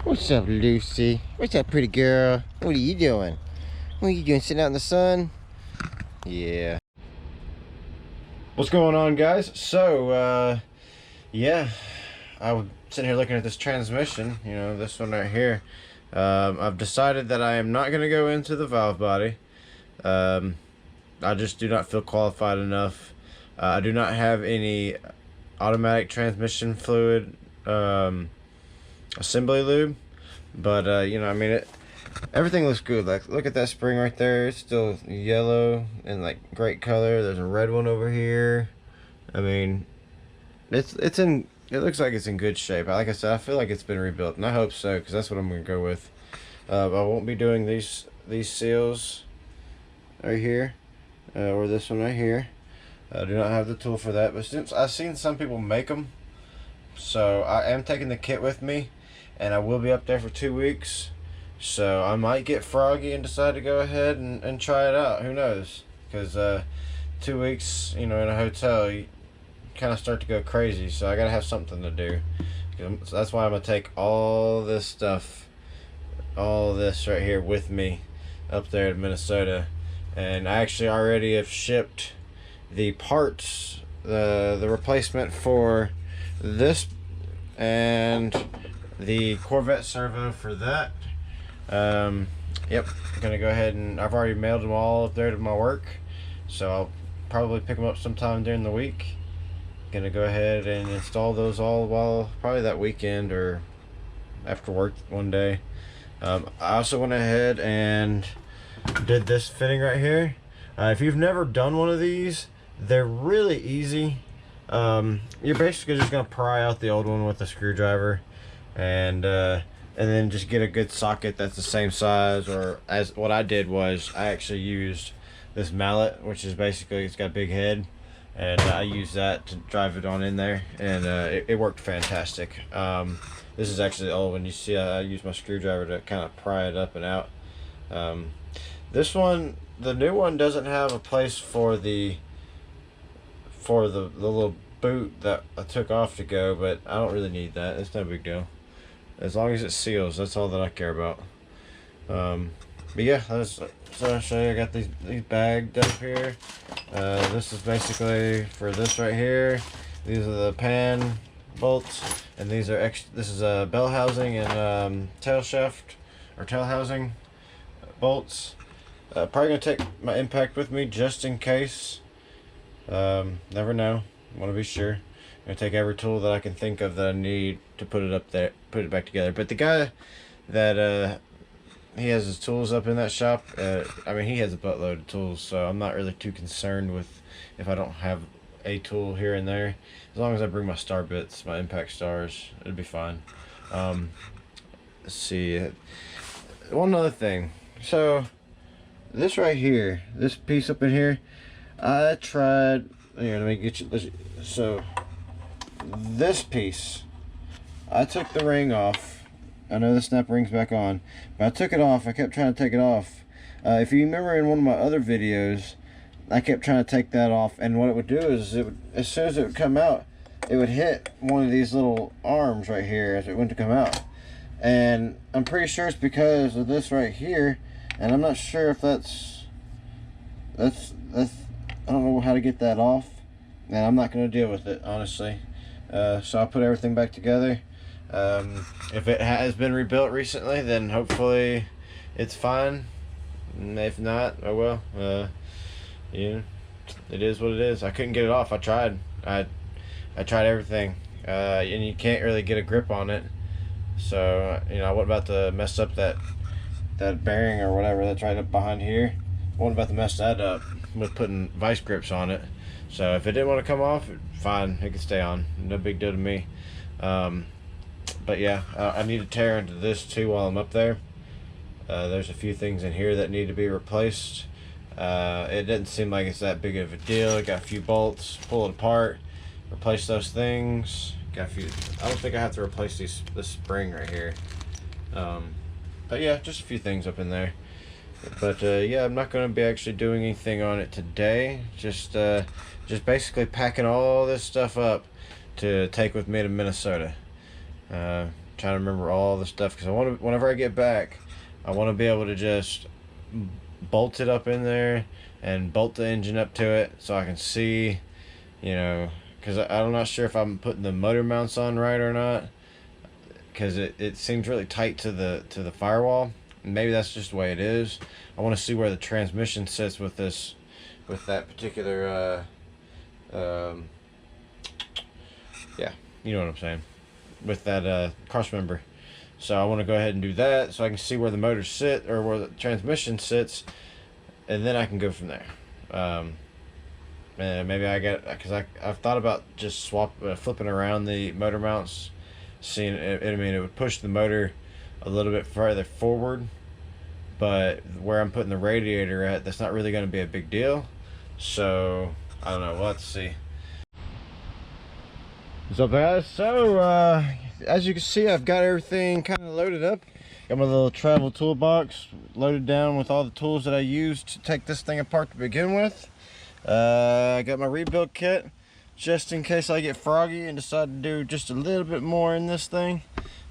What's up, Lucy? What's up, pretty girl? What are you doing? What are you doing, sitting out in the sun? Yeah. What's going on, guys? So, yeah, I was sitting here looking at this transmission, you know, this one right here. I've decided that I am not going to go into the valve body. I just do not feel qualified enough. I do not have any automatic transmission fluid assembly lube, but you know, I mean, everything looks good. Like, look at that spring right there. It's still yellow and like great color. There's a red one over here. I mean, it looks like it's in good shape. Like I said, I feel like it's been rebuilt, and I hope so, because that's what I'm gonna go with. I won't be doing these seals right here, or this one right here. I do not have the tool for that, but since I've seen some people make them, so I am taking the kit with me, and I will be up there for 2 weeks. So I might get froggy and decide to go ahead and try it out. Who knows? Because 2 weeks, you know, in a hotel, you kind of start to go crazy. So I gotta have something to do. So that's why I'm gonna take all this stuff, all this right here with me up there to Minnesota. And I actually already have shipped the parts, the replacement for this and the Corvette servo for that. Yep, gonna go ahead and I've already mailed them all up there to my work, so I'll probably pick them up sometime during the week. Gonna go ahead and install those all while probably that weekend or after work one day. I also went ahead and did this fitting right here. If you've never done one of these, they're really easy. You're basically just gonna pry out the old one with a screwdriver, and then just get a good socket that's the same size. Or, as what I did was, I actually used this mallet, which is basically, it's got a big head, and I used that to drive it on in there, and it worked fantastic. This is actually the old one. You see, I used my screwdriver to kind of pry it up and out. This one, the new one, doesn't have a place for the little boot that I took off to go, but I don't really need that. It's no big deal. As long as it seals, that's all that I care about. But yeah, so I'll show you. I got these bagged up here. This is basically for this right here. These are the pan bolts, and these are this is a bell housing and tail shaft or tail housing bolts. Probably gonna take my impact with me just in case. Never know. Want to be sure. I'm gonna take every tool that I can think of that I need to put it up there, put it back together. But the guy that he has his tools up in that shop. I mean, he has a buttload of tools, so I'm not really too concerned with if I don't have a tool here and there. As long as I bring my star bits, my impact stars, it'll be fine. Let's see. One other thing. So this right here, this piece up in here, I tried. Here, let me get you. So this piece, I took the ring off. I know the snap ring's back on, but I took it off. I kept trying to take it off. If you remember in one of my other videos, I kept trying to take that off, and what it would do is, it would, as soon as it would come out, it would hit one of these little arms right here as it went to come out. And I'm pretty sure it's because of this right here, and I'm not sure if that's I don't know how to get that off, and I'm not going to deal with it, honestly. So I'll put everything back together. If it has been rebuilt recently, then hopefully it's fine. If not, oh well. Yeah, it is what it is. I couldn't get it off. I tried. I tried everything, and you can't really get a grip on it. So you know, I wasn't about to mess up that bearing or whatever that's right up behind here. I wasn't about to mess that up with putting vice grips on it. So if it didn't want to come off, fine, it can stay on. No big deal to me. But yeah, I need to tear into this too while I'm up there. There's a few things in here that need to be replaced. It doesn't seem like it's that big of a deal. I got a few bolts, pull it apart, replace those things. Got a few. I don't think I have to replace this spring right here. But yeah, just a few things up in there. But yeah, I'm not going to be actually doing anything on it today. Just basically packing all this stuff up to take with me to Minnesota. Trying trying to remember all the stuff, because I want to, whenever I get back, I want to be able to just bolt it up in there and bolt the engine up to it so I can see, you know, because I'm not sure if I'm putting the motor mounts on right or not, because it seems really tight to the firewall. Maybe that's just the way it is. I want to see where the transmission sits with this, with that particular yeah, you know what I'm saying, with that cross member. So I want to go ahead and do that so I can see where the motors sit, or where the transmission sits, and then I can go from there. And maybe because I've thought about just flipping around the motor mounts, seeing it. I mean, it would push the motor a little bit further forward, but where I'm putting the radiator at, that's not really going to be a big deal. So I don't know, we'll have to see. What's up, guys? So as you can see, I've got everything kind of loaded up. Got my little travel toolbox loaded down with all the tools that I used to take this thing apart to begin with. I got my rebuild kit just in case I get froggy and decide to do just a little bit more in this thing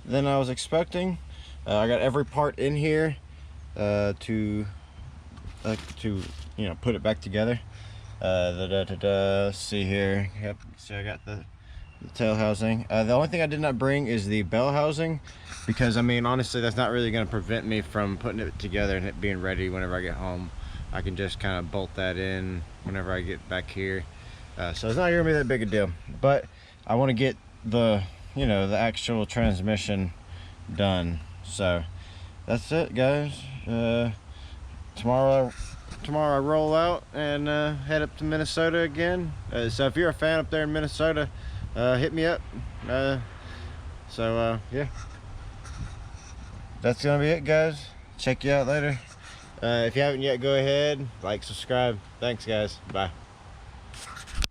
than I was expecting. I got every part in here to you know, put it back together. Let's see here. Yep. So I got the tail housing. The only thing I did not bring is the bell housing, because I mean, honestly, that's not really going to prevent me from putting it together and it being ready whenever I get home. I can just kind of bolt that in whenever I get back here. So it's not going to be that big a deal, but I want to get the, you know, the actual transmission done. So that's it, guys. Tomorrow I roll out and head up to Minnesota again. So if you're a fan up there in Minnesota, hit me up. Yeah, that's gonna be it, guys. Check you out later. If you haven't yet, go ahead, like, subscribe. Thanks, guys. Bye.